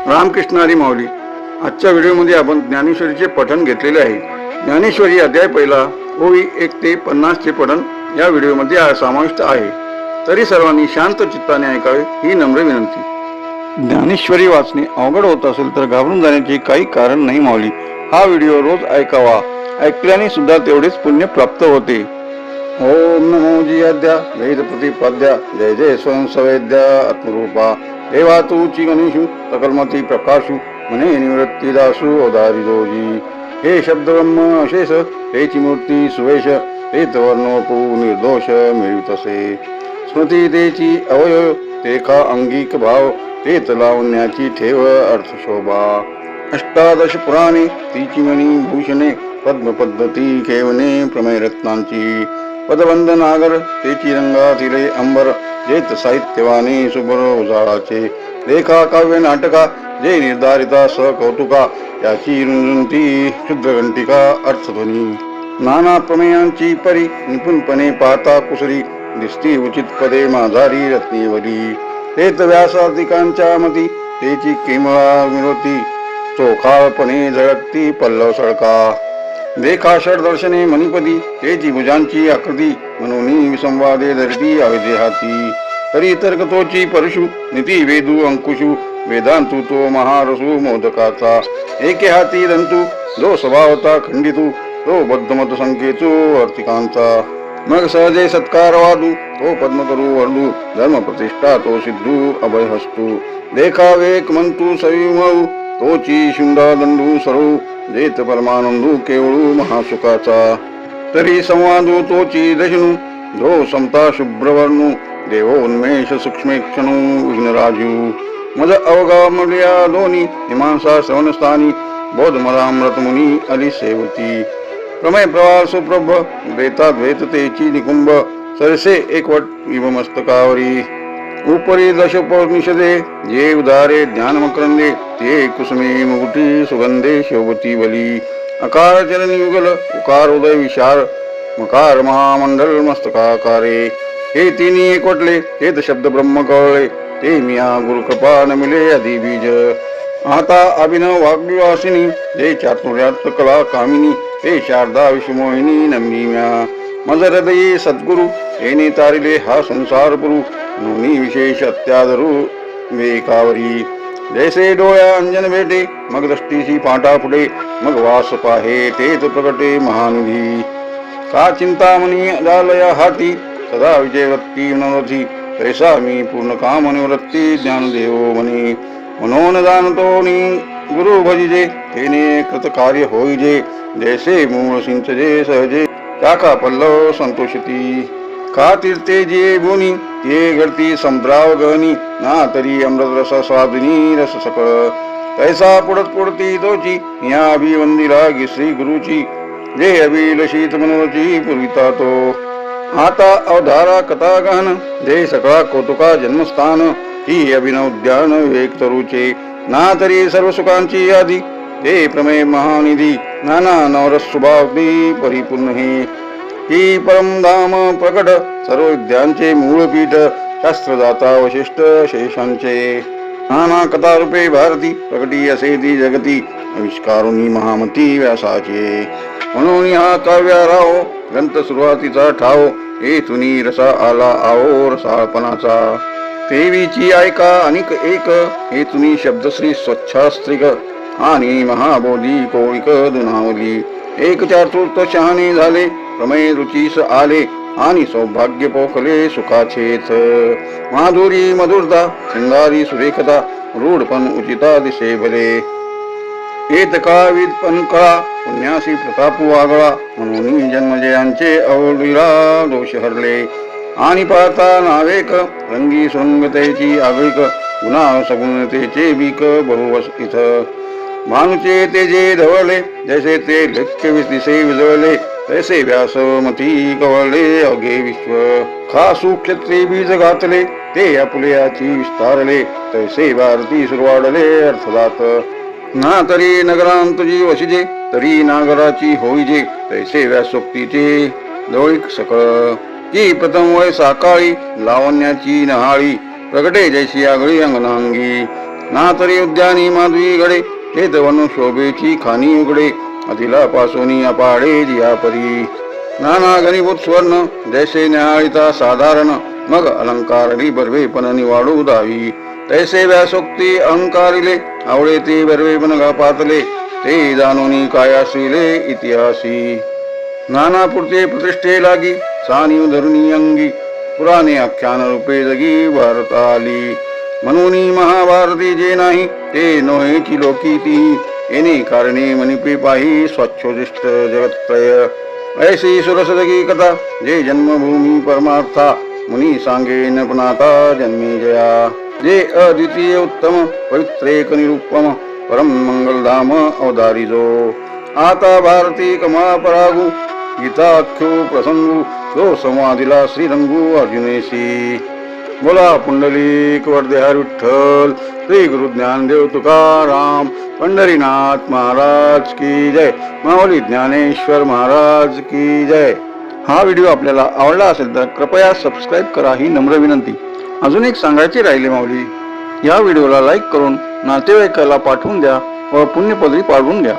रामकृष्ण हरी माऊली. आजच्या व्हिडिओमध्ये आपण ज्ञानेश्वरीचे पठण घेतलेले आहे. ज्ञानेश्वरी अध्याय पहिला ओळी 1 ते 50 चे पठण या व्हिडिओमध्ये समाविष्ट आहे. तरी सर्वांनी शांत चित्ताने ऐकावे ही नम्र विनंती. ज्ञानेश्वरी वाचणे अवघड होत असेल तर घाबरून जाण्याचे काही कारण नाही माऊली. हा व्हिडिओ रोज ऐकावा. ऐकल्याने सुद्धा तेवढेच पुण्य प्राप्त होते. ओम नमो जियाद्या वेद प्रतिपाद्या जय जय स्वयं सवेद्या आत्मरूपा देवा तूची गणेशु सकलमती प्रकाशु मने निवृत्ती दासु अवधारी जोजी. हे शब्द ब्रह्म अशेष हेची मूर्ती सुवेश हे तवर्णोपू निर्दोष मिळवितसे. स्मृती तेची अवयव तेखा अंगिक भाव तेत लावण्याची ठेव अर्थशोभा. अष्टादश पुराणे तिची मणी भूषणे पद्म पद्धती खेवणे प्रमेय रत्नांची. पदबंध नागर तेची रंगातिले अंबर जेत साहित्यवाने सुबर उजाळाचे. लेखा काव्य नाटका जे निर्धारिता स कौतुका त्याची रुंजुंती क्षुद्रघंटिका अर्थध्वनी. नाना प्रमेयांची परी निपुणपणे पाहता कुसरी दिसती उचित पदे माझारी रत्नीवरी. तेत व्यासाधिकांच्या मती तेची किमळा मिळवती चोखाळपणे झळकती पल्लव सळका. देखा षडदर्शने मणिपदी तेची भुजांची आकृती म्हणून विसंवादे धरती अवधे हाती. तरी तर्कतोची परशु नीती वेदू अंकुशु वेदांतू तो महारसू मोदकाचा. एके हाती दंतू जो स्वभावता खंडितू तो बद्धमत संकेतू अर्थिकांचा. मग सहजे सत्कार वादू तो पद्म करू वरदू धर्म प्रतिष्ठा तो सिद्धू अभय हस्तू. देखा वेक मंतू सविमऊ तोची शुंडा दंडू सरू जेत परमानंदू केवळू महासुखाचा. तरी संवादू तोची दशनू जो समता शुभ्रवर्णू देवोन्मेष सूक्ष्मेक्षणू विघ्नराजू. मज अवगा मर्या दोन्ही हिमांसा श्रवणस्थानी बोध मरामृत मुनी अली सेवती. प्रमेय प्रवाळ सुप्रभ द्वैता द्वैततेची निकुंभ सरसे एकवट विभमस्तकावरी. उपरी दशोपनिषदे जे उदारे ज्ञानमकरंदे ते कुसुमे मुकुटी सुगंधे शोभती बली. अकार चरणी युगल उकार उदय विशार मकार महामंडल मस्तकाकारे. हे तिन्ही एकवटले ते शब्द ब्रह्म कळले ते मिया गुरुकृपा नमिले आदी बीज. आता अभिनव वाग्विवासिनी जे चातुर्यात कला कामिनी ते शारदा विषमोहिनी नमनी म्या. मज हृदयी सद्गुरु येणे तारिले हा संसार पुरु नोनी विशेष अत्यादरू वेकावरी. जैसे डोळ्या अंजन भेटे मग दृष्टीशी पाटा फुटे मग वास पाहे तेच प्रकटे महानिधी. का चिंतामणी जालया हाती सदा विजयवृत्ती मनोरथी. तैसा मी पूर्ण काम निवृत्ती ज्ञानदेव म्हणे. मनोन जाणतो गुरु भजिजे तेने कृत कार्य होईजे. जैसे मूळ सिंचजे सहजे काका पल्लव संतोषती. का तीर्थे जे बोनी ते घडती समुद्राव गहनी ना तरी अमृत रस स्वादिनी रस सकळ. तैसा पुढत पुढती तोची या अभिवंदिला श्री गुरुची जे अभिलषित मनोची पुरविता तो. आता अवधारा कथा गहन जे सकळा कौतुका जन्मस्थान ही अभिनव उद्यान विवेक तरुचे ना तरी सर्व सुखांची यादी. ते प्रमेय महानिधी नाना नवरस स्वभावती परिपूर्ण हे. ही परमधाम प्रकट सर्व विद्यांचे मूळपीठ शास्त्रदाता वशिष्ठ शेषांचे. नाना कथारूपे भारती प्रकटी असे ती जगती आविष्कारुनी महामती व्यासाचे. म्हणून हा काव्याराव ग्रंथ सुरुवातीचा ठाव येथुनी रसा आला आओ रसाळपणाचा. देवीची ऐका अनिक एक हेतुनी शब्दश्री स्वच्छास्त्रिक आणि महाबोधी कोळिक दुनावली. एक चतुर्थ शहाणे झाले प्रमेय रुचीस आले आणि सौभाग्य पोखले सुखाचेच. माधुरी मधुरता शृंगारी सुरेखता रूढपण उचिता दिसे भले. येत काळविद पण कळा पुण्यासी प्रताप वागळा म्हणून जन्मजयांचे अवलीला दोष हरले. आणि पाहता नावेक रंगी सुरंगतेची आगळीक गुणा सगुणतेचे बीक बहुवस इथ. भानुचे ते जे धवळले जैसे ते लक्ष्य दिसे विजवले तैसे व्यासमती कवळले अवघे विश्व. खासू क्षत्रे बीज घातले ते आपुलयाची विस्तारले तैसे भारती सुरवाडले अर्थदात. ना तरी नगरांत जी वशिजे तरी नागराची होईजे तैसे व्यासोक्तीचे जवळीक सकळ. की प्रथम वय साकाळी लावण्याची नहाळी प्रगटे जैसी आगळी अंगनांगी. ना तरी उद्यानी माधवी गडे ते तवन शोभेची खानी उघडे अतिला पासोनी अपाडे जिया परी नाना गणिभूत स्वर्ण जैसे न्याहाळिता साधारण मग अलंकारली बर्वे पण निवाडू दावी तैसे व्यासोक्ती अहंकारिले आवळे ते बर्वे पण पातले ते जाणूनी काय असिले इतिहासी नाना पुरते प्रतिष्ठे लागी सानिव धरुनी अंगी पुराणे आख्यान रूपे जगी भारताली म्हणून महाभारती जे नाही ते नोहेची लोकी ती येणे कारणे मनिपे पाही स्वच्छोदिष्ट जगत्त्रय ऐसी सुरस जगी कथा जे जन्मभूमी परमार्था मुनी सांगे नपनाता जन्मी जया जे अद्वितीय उत्तम पवित्रेक निरुपम परम मंगलधाम अवधारिजो आता भारती कमा परागू गीताख्यो प्रसंगू तो संवादिला श्रीरंगू अर्जुनेशी बोला पुंडलिक वरदेहर विठ्ठल श्री गुरु ज्ञानदेव तुकाराम पंढरीनाथ महाराज की जय माऊली ज्ञानेश्वर महाराज की जय। हा व्हिडिओ आपल्याला आवडला असेल तर कृपया सबस्क्राईब करा ही नम्र विनंती। अजून एक सांगायचे राहिले माऊली, या व्हिडिओला लाईक करून नातेवाईकाला पाठवून द्या व पुण्यपदरी पाडवून घ्या।